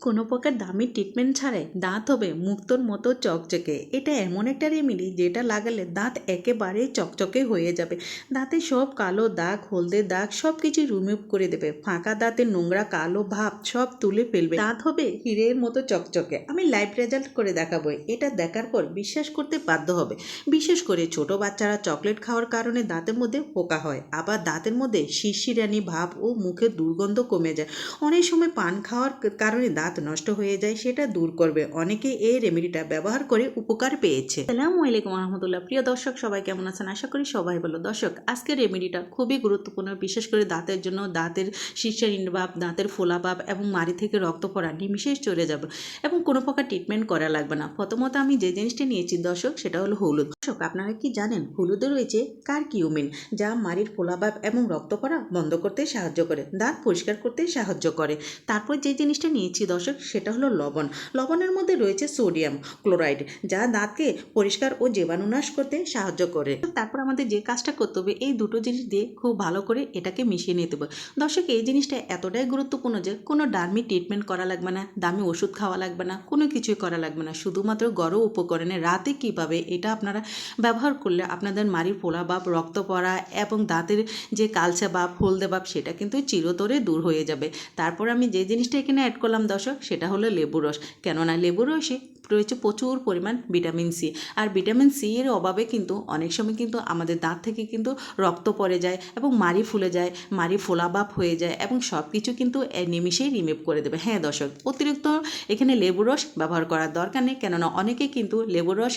কোনো প্রকার দামি ট্রিটমেন্ট ছাড়াই দাঁত হবে মুক্তোর মতো চকচকে। এটা এমন একটা রেমেডি যেটা লাগালে দাঁত একেবারেই চকচকে হয়ে যাবে। দাঁতে সব কালো দাগ, হলদে দাগ সব কিছু রিমুভ করে দেবে। ফাঁকা দাঁতের নোংরা কালো ভাব সব তুলে ফেলবে। দাঁত হবে হীরের মতো চকচকে। আমি লাইভ রেজাল্ট করে দেখাবো। এটা দেখার পর বিশ্বাস করতে বাধ্য হবে। বিশেষ করে ছোট বাচ্চারা চকলেট খাওয়ার কারণে দাঁতের মধ্যে পোকা হয়, আবার দাঁতের মধ্যে শিরশিরানি ভাব ও মুখের দুর্গন্ধ কমে যায়। অনেক সময় পান খাওয়ার কারণে দাঁত নষ্ট হয়ে যায়, সেটা দূর করবে। অনেকে এই রেমেডিটা ব্যবহার করে উপকার পেয়েছে। আসসালামু আলাইকুম রহমতুল্লাহ। প্রিয় দর্শক, সবাই কেমন আছেন? আশা করি সবাই ভালো। দর্শক, আজকের রেমেডিটা খুবই গুরুত্বপূর্ণ, বিশেষ করে দাঁতের জন্য। দাঁতের শিরশিরানি ভাব, দাঁতের ফোলা ভাব এবং মাড়ি থেকে রক্ত পড়া নিমিশেষ চলে যাবে এবং কোনো প্রকার ট্রিটমেন্ট করা লাগবে না। প্রথমত আমি যে জিনিসটা নিয়েছি দর্শক, সেটা হলো হলুদ। দর্শক, আপনারা কি জানেন হলুদে রয়েছে কারকিউমিন, যা মাড়ির ফোলাভাব এবং রক্ত পড়া বন্ধ করতে সাহায্য করে, দাঁত পরিষ্কার করতে সাহায্য করে। তারপর যে জিনিসটা নিয়েছি দর্শক, সেটা হলো লবণ। লবণের মধ্যে রয়েছে সোডিয়াম ক্লোরাইড, যা দাঁতকে পরিষ্কার ও জীবাণুনাশ করতে সাহায্য করে। তারপর আমাদের যে কাজটা করতে হবে, এই দুটো জিনিস দিয়ে খুব ভালো করে এটাকে মিশিয়ে নিতে হবে। দর্শক, এই জিনিসটা এতটাই গুরুত্বপূর্ণ যে কোনো ডার্মি ট্রিটমেন্ট করা লাগবে না, দামি ওষুধ খাওয়া লাগবে না, কোনো কিছুই করা লাগবে না। শুধুমাত্র ঘরোয়া উপকরণে রাতে কীভাবে এটা আপনারা ব্যবহার করলে আপনাদের মাড়ির ফোলা ভাব, রক্ত পড়া এবং দাঁতের যে কালচে ভাব, হলদে ভাব, সেটা কিন্তু চিরতরে দূর হয়ে যাবে। তারপর আমি যে জিনিসটা এখানে অ্যাড করলাম দর্শক, সেটা হলো লেবু রস। কেননা লেবু রসে রয়েছে প্রচুর পরিমাণ ভিটামিন সি, আর ভিটামিন সি এর অভাবে কিন্তু অনেক সময় কিন্তু আমাদের দাঁত থেকে কিন্তু রক্ত পড়ে যায় এবং মাড়ি ফুলে যায়, মাড়ি ফোলাভাব হয়ে যায় এবং সব কিছু কিন্তু নিমিষেই রিমুভ করে দেবে। হ্যাঁ দর্শক, অতিরিক্ত এখানে লেবু রস ব্যবহার করার দরকার নেই, কেননা অনেকে কিন্তু লেবু রস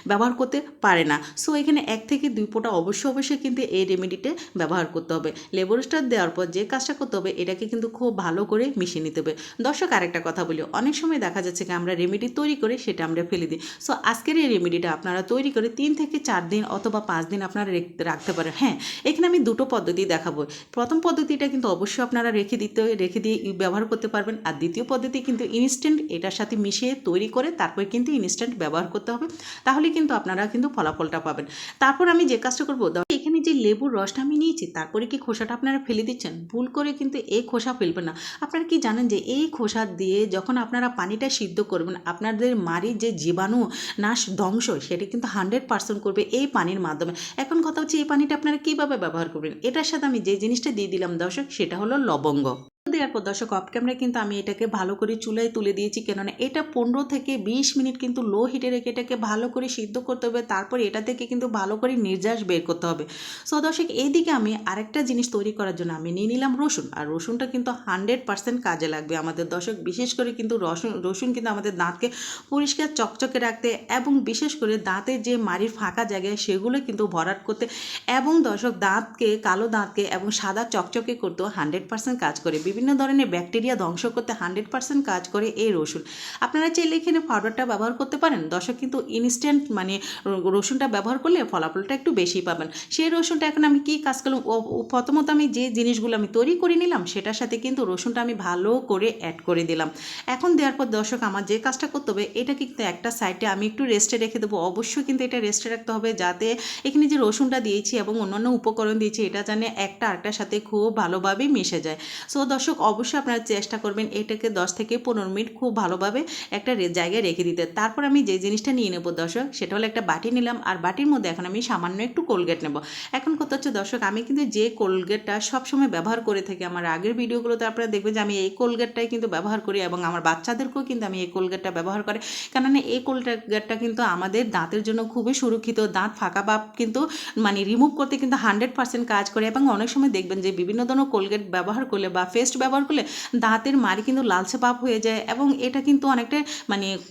ব্যবহার করতে পারে না। সো এখানে 1 থেকে 2 ফোঁটা অবশ্যই কিন্তু এই রেমেডিতে ব্যবহার করতে হবে। লেবু রসটা দেওয়ার পর যে কাজটা করতে হবে, এটাকে কিন্তু খুব ভালো করে মিশিয়ে নিতে হবে। দর্শক, আরেকটা কথা বলি, অনেক সময় দেখা যাচ্ছে কি আমরা রেমেডি তৈরি করে সেটা আমরা ফেলে দিই। সো আজকের এই রেমেডিটা আপনারা তৈরি করে 3 থেকে 4 দিন অথবা 5 দিন আপনারা রাখতে পারেন। হ্যাঁ, এখানে আমি দুটো পদ্ধতি দেখাবো। প্রথম পদ্ধতিটা কিন্তু অবশ্যই আপনারা রেখে দিয়ে ব্যবহার করতে পারবেন, আর দ্বিতীয় পদ্ধতি কিন্তু ইনস্ট্যান্ট এটার সাথে মিশিয়ে তৈরি করে তারপরে কিন্তু ইনস্ট্যান্ট ব্যবহার করতে হবে, তাহলে কিন্তু আপনারা কিন্তু ফলাফলটা পাবেন। তারপর আমি যে কাজটা করবো, এখানে যে লেবুর রসটা আমি নিয়েছি, তারপরে কি খোসাটা আপনারা ফেলে দিচ্ছেন? ভুল করে কিন্তু এই খোসা ফেলবেন না। আপনারা কি জানেন যে এই খোসা দিয়ে যখন আপনারা পানিটা সিদ্ধ করবেন, আপনাদের মাড়ির যে জীবাণু নাশ ধ্বংস, সেটা কিন্তু 100% করবে এই পানির মাধ্যমে। এখন কথা হচ্ছে, এই পানিটা আপনারা কীভাবে ব্যবহার করবেন? এটার সাথে আমি যে জিনিসটা দিয়ে দিলাম দর্শক, সেটা হলো লবঙ্গ। দেওয়ার পর দর্শক, অফ ক্যামেরায় কিন্তু আমি এটাকে ভালো করে চুলায় তুলে দিয়েছি, কেননা এটা 15 থেকে 20 মিনিট কিন্তু লো হিটে রেখে এটাকে ভালো করে সিদ্ধ করতে হবে। তারপর এটা থেকে কিন্তু ভালো করে নির্যাস বের করতে হবে। সো দর্শক, এইদিকে আমি আরেকটা জিনিস তৈরি করার জন্য আমি নিয়ে নিলাম রসুন, আর রসুনটা কিন্তু 100% কাজে লাগবে আমাদের দর্শক। বিশেষ করে কিন্তু রসুন কিন্তু আমাদের দাঁতকে পরিষ্কার চকচকে রাখতে এবং বিশেষ করে দাঁতের যে মাড়ির ফাঁকা জায়গায় সেগুলো কিন্তু ভরাট করতে এবং দর্শক কালো দাঁতকে এবং সাদা চকচকে করতেও 100% কাজ করে। বিভিন্ন ধরনের ব্যাকটেরিয়া ধ্বংস করতে 100% কাজ করে এই রসুন। আপনারা চাইলে এখানে পাউডারটা ব্যবহার করতে পারেন দর্শক, কিন্তু ইনস্ট্যান্ট রসুনটা ব্যবহার করলে ফলাফলটা একটু বেশি পাবেন। সেই রসুনটা এখন আমি কী কাজ করলাম, প্রথমত আমি যে জিনিসগুলো আমি তৈরি করে নিলাম, সেটার সাথে কিন্তু রসুনটা আমি ভালো করে অ্যাড করে দিলাম। এখন দেওয়ার পর দর্শক, আমার যে কাজটা করতে হবে, এটা কিন্তু একটা সাইডে আমি একটু রেস্টে রেখে দেবো। অবশ্যই কিন্তু এটা রেস্টে রাখতে হবে, যাতে এখানে যে রসুনটা দিয়েছি এবং অন্যান্য উপকরণ দিয়েছি, এটা জানে একটা আরেকটার সাথে খুব ভালোভাবে মিশে যায়। সো দর্শক, অবশ্যই আপনারা চেষ্টা করবেন এটাকে 10 থেকে 15 মিনিট খুব ভালোভাবে একটা জায়গায় রেখে দিতে। তারপর আমি যে জিনিসটা নিয়ে নেবো দর্শক, সেটা হলো একটা বাটি নিলাম, আর বাটির মধ্যে এখন আমি সামান্য একটু কোলগেট নেব। এখন কথা হচ্ছে দর্শক, আমি কিন্তু যে কোলগেটটা সবসময় ব্যবহার করে থাকি, আমার আগের ভিডিওগুলোতে আপনারা দেখবেন যে আমি এই কোলগেটটাই কিন্তু ব্যবহার করি এবং আমার বাচ্চাদেরকেও কিন্তু আমি এই কোলগেটটা ব্যবহার করি, কেননা এই কোলগেটটা কিন্তু আমাদের দাঁতের জন্য খুবই সুরক্ষিত। দাঁত ফাঁকা ভাব কিন্তু রিমুভ করতে কিন্তু 100% কাজ করে। এবং অনেক সময় দেখবেন যে বিভিন্ন ধরনের কোলগেট ব্যবহার করলে বা পেস্ট ব্যবহার করলে দাঁতের মাড়ি কিন্তু লালচে ভাব হয়ে যায় এবং এটা কিন্তু অনেকটা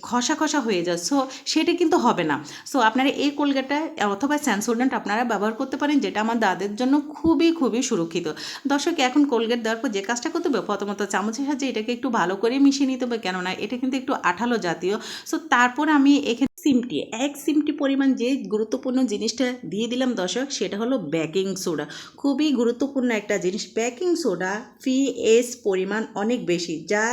খসা খসা হয়ে যায়। সো সেটা কিন্তু হবে না। সো আপনারা এই কোলগেটটা অথবা সেন্সোডেন্ট আপনারা ব্যবহার করতে পারেন, যেটা আমার দাঁতের জন্য খুবই সুরক্ষিত। দর্শক, এখন কোলগেট দেওয়ার পর যে কাজটা করতে হবে, প্রথমত চামচের সাহায্যে এটাকে একটু ভালো করে মিশিয়ে নিতে হবে, কেননা এটা কিন্তু একটু আঠালো জাতীয়। সো তারপর আমি এখানে এক চিমটি পরিমাণ যে গুরুত্বপূর্ণ জিনিসটা দিয়ে দিলাম দর্শক, সেটা হলো বেকিং সোডা। খুবই গুরুত্বপূর্ণ একটা জিনিস। বেকিং সোডা পিএইচ পরিমাণ অনেক বেশি, যা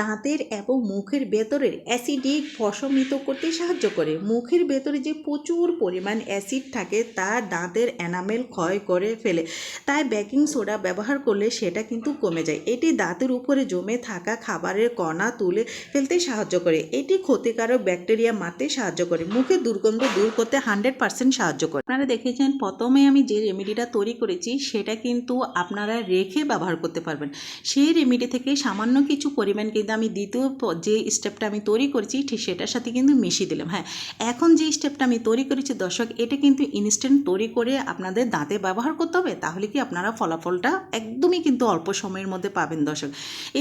দাঁতের এবং মুখের ভেতরের অ্যাসিডিক প্রশমিত করতে সাহায্য করে। মুখের ভেতরে যে প্রচুর পরিমাণ অ্যাসিড থাকে তা দাঁতের এনামেল ক্ষয় করে ফেলে, তাই বেকিং সোডা ব্যবহার করলে সেটা কিন্তু কমে যায়। এটি দাঁতের উপরে জমে থাকা খাবারের কণা তুলে ফেলতে সাহায্য করে। এটি ক্ষতিকারক ব্যাকটেরিয়া মারতে সাহায্য করে। মুখের দুর্গন্ধ দূর করতে 100% সাহায্য করে। আপনারা দেখেছেন প্রথমে আমি যে রেমেডিটা তৈরি করেছি সেটা কিন্তু আপনারা রেখে ব্যবহার করতে পারবেন। সেই রেমেডি থেকে সামান্য কিছু পরিমাণ কিন্তু আমি দ্বিতীয় যে স্টেপটা আমি তৈরি করেছি ঠিক সেটার সাথে কিন্তু মিশিয়ে দিলাম। হ্যাঁ, এখন যে স্টেপটা আমি তৈরি করেছি দর্শক, এটা কিন্তু ইনস্ট্যান্ট তৈরি করে আপনাদের দাঁতে ব্যবহার করতে হবে, তাহলে কি আপনারা ফলাফলটা একদমই কিন্তু অল্প সময়ের মধ্যে পাবেন দর্শক।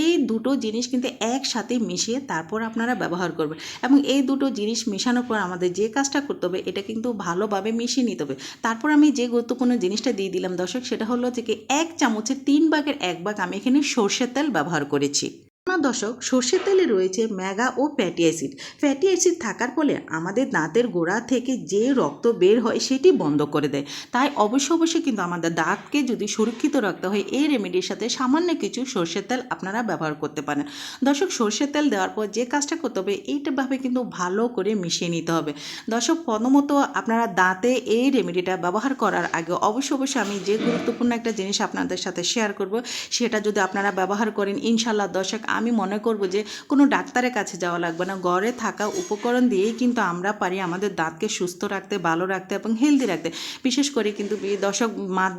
এই দুটো জিনিস কিন্তু একসাথে মিশিয়ে তারপর আপনারা ব্যবহার করবেন, এবং এই দুটো জিনিস মেশানোর পর আমাদের যে কাজটা করতে হবে এটা কিন্তু ভালোভাবে মিশিয়ে নিতে হবে। তারপর আমি যে গুরুত্বপূর্ণ জিনিসটা দিয়ে দিলাম দর্শক, সেটা হলো যে কি 1 চামচের 3 ভাগের 1 ভাগ আমি এখানে সর্ষের তেল ব্যবহার করেছি। না দর্শক, সর্ষের তেলে রয়েছে মেগা ও ফ্যাটি অ্যাসিড। ফ্যাটি অ্যাসিড থাকার ফলে আমাদের দাঁতের গোড়া থেকে যে রক্ত বের হয় সেটি বন্ধ করে দেয়। তাই অবশ্যই কিন্তু আমাদের দাঁতকে যদি সুরক্ষিত রাখতে হয় এই রেমেডির সাথে সামান্য কিছু সর্ষের তেল আপনারা ব্যবহার করতে পারেন। দর্শক, সর্ষের তেল দেওয়ার পর যে কাজটা করতে হবে এইটাভাবে কিন্তু ভালো করে মিশিয়ে নিতে হবে। দর্শক, প্রথমত আপনারা দাঁতে এই রেমেডিটা ব্যবহার করার আগে অবশ্যই আমি যে গুরুত্বপূর্ণ একটা জিনিস আপনাদের সাথে শেয়ার করব, সেটা যদি আপনারা ব্যবহার করেন ইনশাল্লাহ দর্শক, আমি মনে করব যে কোনো ডাক্তারের কাছে যাওয়া লাগবে না। ঘরে থাকা উপকরণ দিয়েই কিন্তু আমরা পারি আমাদের দাঁতকে সুস্থ রাখতে, ভালো রাখতে এবং হেলদি রাখতে। বিশেষ করে কিন্তু দর্শক,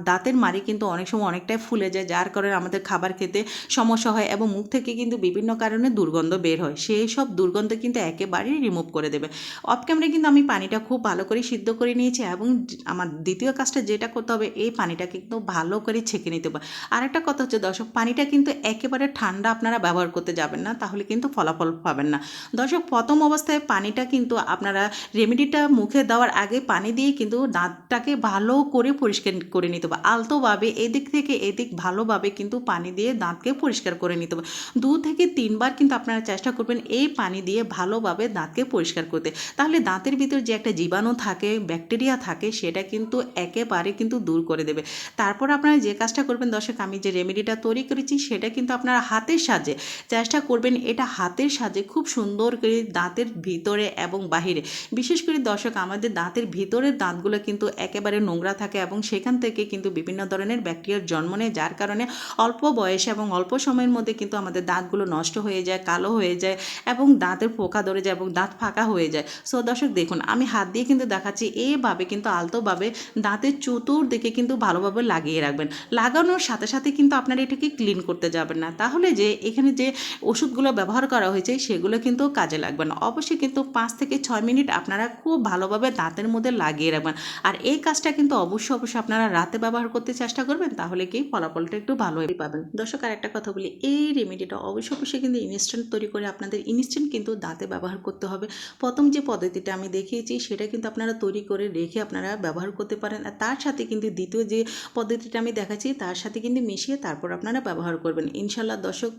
দাঁতের মাড়ি কিন্তু অনেক সময় অনেকটাই ফুলে যায়, যার কারণে আমাদের খাবার খেতে সমস্যা হয় এবং মুখ থেকে কিন্তু বিভিন্ন কারণে দুর্গন্ধ বের হয়। সেই সব দুর্গন্ধ কিন্তু একেবারেই রিমুভ করে দেবে। অফ ক্যামেরায় কিন্তু আমি পানিটা খুব ভালো করে সিদ্ধ করে নিয়েছি, এবং আমার দ্বিতীয় কাজটা যেটা করতে হবে এই পানিটা কিন্তু ভালো করে ছেঁকে নিতে হবে। আরেকটা কথা হচ্ছে দর্শক, পানিটা কিন্তু একেবারে ঠান্ডা আপনারা ব্যবহার করতে যাবেন না, তাহলে কিন্তু ফলাফল পাবেন না। দর্শক, প্রথম অবস্থায় পানিটা কিন্তু আপনারা রেমেডিটা মুখে দেওয়ার আগে পানি দিয়ে কিন্তু দাঁতটাকে ভালো করে পরিষ্কার করে নিতে হবে। আলতোভাবে এদিক থেকে এদিক ভালোভাবে কিন্তু পানি দিয়ে দাঁতকে পরিষ্কার করে নিতে হবে। 2 থেকে 3 বার কিন্তু আপনারা চেষ্টা করবেন এই পানি দিয়ে ভালোভাবে দাঁতকে পরিষ্কার করতে, তাহলে দাঁতের ভিতর যে একটা জীবাণু থাকে, ব্যাকটেরিয়া থাকে, সেটা কিন্তু একেবারে কিন্তু দূর করে দেবে। তারপর আপনারা যে কাজটা করবেন দর্শক, আমি যে রেমেডিটা তৈরি করেছি সেটা কিন্তু আপনারা হাতের সাহায্যে চেষ্টা করবেন, এটা হাতের সাহায্যে খুব সুন্দর করে দাঁতের ভিতরে এবং বাহিরে, বিশেষ করে দর্শক আমাদের দাঁতের ভিতরের দাঁতগুলো কিন্তু একেবারে নোংরা থাকে এবং সেখান থেকে কিন্তু বিভিন্ন ধরনের ব্যাকটেরিয়ার জন্ম নেয়, যার কারণে অল্প বয়সে এবং অল্প সময়ের মধ্যে কিন্তু আমাদের দাঁতগুলো নষ্ট হয়ে যায়, কালো হয়ে যায় এবং দাঁতের পোকা ধরে যায় এবং দাঁত ফাঁকা হয়ে যায়। সো দর্শক দেখুন, আমি হাত দিয়ে কিন্তু দেখাচ্ছি, এইভাবে কিন্তু আলতোভাবে দাঁতের চতুর্দিকে কিন্তু ভালোভাবে লাগিয়ে রাখবেন। লাগানোর সাথে সাথে কিন্তু আপনারা এটাকে ক্লিন করতে যাবেন না, তাহলে যে এখানে যে ওষুধগুলো ব্যবহার করা হয়েছে সেগুলো কিন্তু কাজে লাগবে না। অবশ্যই কিন্তু 5 থেকে 6 মিনিট আপনারা খুব ভালোভাবে দাঁতের মধ্যে লাগিয়ে রাখবেন। আর এই কাজটা কিন্তু অবশ্যই আপনারা রাতে ব্যবহার করতে চেষ্টা করবেন, তাহলে কি ফলাফলটা একটু ভালোই পাবেন। দর্শক, আর একটা কথা বলি, এই রেমেডিটা অবশ্যই কিন্তু ইনস্ট্যান্ট তৈরি করে আপনাদের ইনস্ট্যান্ট কিন্তু দাঁতে ব্যবহার করতে হবে। প্রথম যে পদ্ধতিটা আমি দেখিয়েছি সেটা কিন্তু আপনারা তৈরি করে রেখে আপনারা ব্যবহার করতে পারেন, আর তার সাথে কিন্তু দ্বিতীয় যে পদ্ধতিটা আমি দেখাচ্ছি তার সাথে কিন্তু মিশিয়ে তারপর আপনারা ব্যবহার করবেন। ইনশাল্লাহ দর্শক,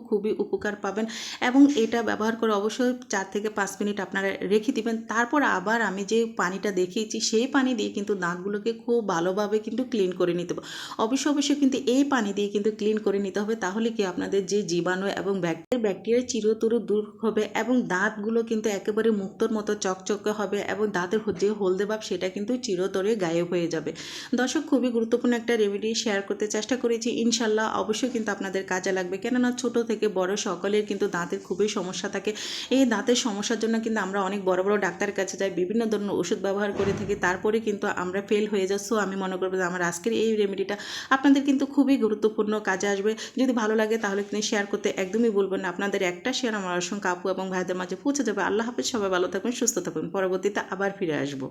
খুবই উপকার পাবেন, এবং এটা ব্যবহার করে অবশ্যই 4 থেকে 5 মিনিট আপনারা রেখে দিবেন। তারপর আবার আমি যে পানিটা দেখিয়েছি সেই পানি দিয়ে কিন্তু দাঁতগুলোকে খুব ভালোভাবে কিন্তু ক্লিন করে নিতে হবে। অবশ্যই কিন্তু এই পানি দিয়ে কিন্তু ক্লিন করে নিতে হবে, তাহলে কি আপনাদের যে জীবাণু এবং ব্যাকটেরিয়া চিরতর দূর হবে এবং দাঁতগুলো কিন্তু একেবারে মুক্তোর মতো চকচকে হবে এবং দাঁতের যে হলদে ভাব সেটা কিন্তু চিরতরে গায়েব হয়ে যাবে। দর্শক, খুবই গুরুত্বপূর্ণ একটা রেমেডি শেয়ার করতে চেষ্টা করেছি, ইনশাল্লাহ অবশ্যই কিন্তু আপনাদের কাজে লাগবে। কেননা ছোট থেকে বড় সকলের কিন্তু দাঁতের খুবই সমস্যা থাকে। এই দাঁতের সমস্যার জন্য কিন্তু আমরা অনেক বড় ডাক্তারের কাছে যাই, বিভিন্ন ধরনের ওষুধ ব্যবহার করে থাকি, তারপরে কিন্তু আমরা ফেল হয়ে যাই। সো আমি মনে করবো যে আমার আজকের এই রেমেডিটা আপনাদের কিন্তু খুবই গুরুত্বপূর্ণ কাজে আসবে। যদি ভালো লাগে তাহলে কিন্তু শেয়ার করতে একদমই বলবেন না। আপনাদের একটা শেয়ার আমার অসংখ্য আপু এবং ভাইদের মাঝে পৌঁছে যাবে। আল্লাহ হাফেজ, সবাই ভালো থাকবেন, সুস্থ থাকবেন। পরবর্তীতে আবার ফিরে আসবো।